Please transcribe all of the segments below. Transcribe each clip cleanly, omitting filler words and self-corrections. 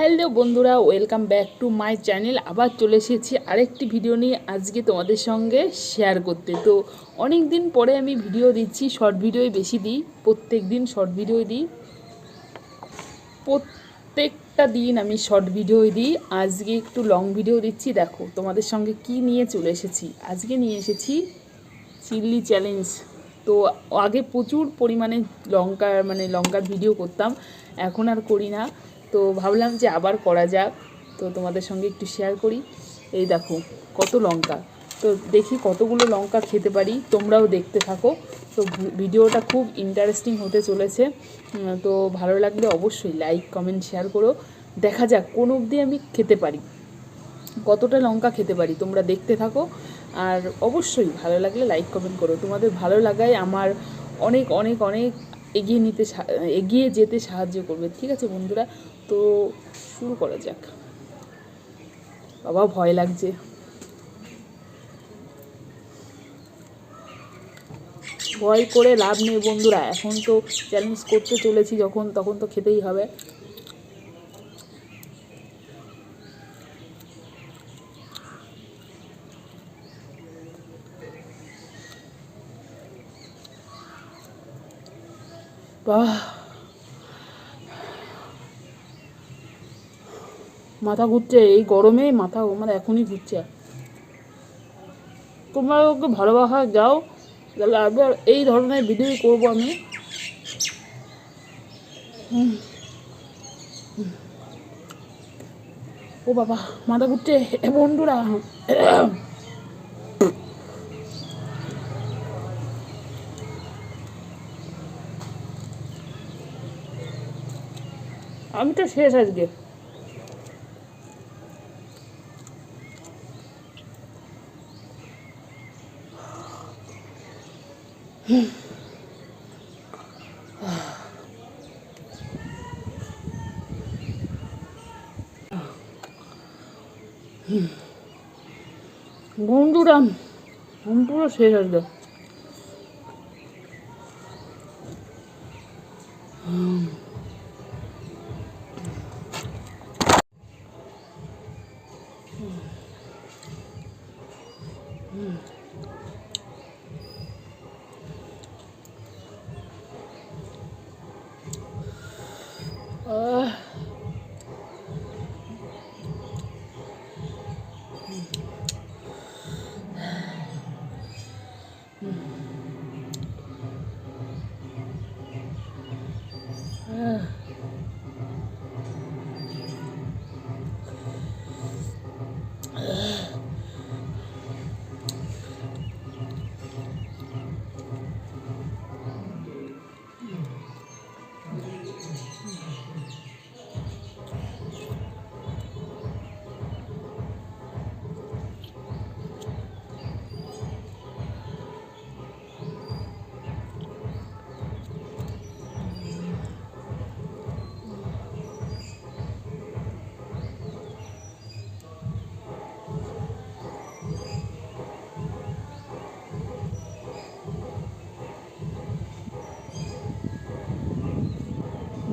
Hello বন্ধুরা, welcome back to my channel. আবার চলে এসেছি আরেকটি ভিডিও নিয়ে আজকে তোমাদের সঙ্গে শেয়ার করতে। তো অনেক দিন পরে আমি ভিডিও দিচ্ছি, শর্ট ভিডিওই বেশি দিই, প্রত্যেক দিন শর্ট ভিডিও দিই, প্রত্যেকটা দিন আমি শর্ট ভিডিও দিই। আজকে একটু লং ভিডিও দিচ্ছি। দেখো তোমাদের সঙ্গে কি নিয়ে চলে এসেছি। আজকে নিয়ে এসেছি চিল্লি চ্যালেঞ্জ। তো আগে প্রচুর পরিমাণে লঙ্কার ভিডিও করতাম, এখন আর করি না। তো ভাবলাম যে আবার করা যাক, তো তোমাদের সঙ্গে একটু শেয়ার করি। এই দেখো কত লঙ্কা, তো দেখি কতগুলো লঙ্কা খেতে পারি, তোমরাও দেখতে থাকো। তো ভিডিওটা খুব ইন্টারেস্টিং হতে চলেছে। তো ভালো লাগলে অবশ্যই লাইক কমেন্ট শেয়ার করো। দেখা যাক কোন অবধি আমি খেতে পারি, কতটা লঙ্কা খেতে পারি, তোমরা দেখতে থাকো। আর অবশ্যই ভালো লাগলে লাইক কমেন্ট করো। তোমাদের ভালো লাগায় আমার অনেক অনেক অনেক এগিয়ে যেতে সাহায্য করবে। ঠিক আছে বন্ধুরা, তো শুরু করা যাক। বাবা ভয় লাগছে, ভয় করে লাভ নেই বন্ধুরা। এখন তো চ্যালেঞ্জ করতে চলেছি যখন, তখন তো খেতেই হবে। বাহ, মাথা ঘুরছে, এই গরমে মাথা আমার এখনই ঘুরছে। তোমরা ওকে ভালোবাসা যাও, তাহলে আবার এই ধরনের ভিডিও করবো আমি। ও বাবা, মাথা ঘুরছে বন্ধুরা। আমি তো শেষ আজকে। বন্ধুরা আমি পুরো শেষ আজকে।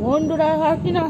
বন্ধুরা আর কি না,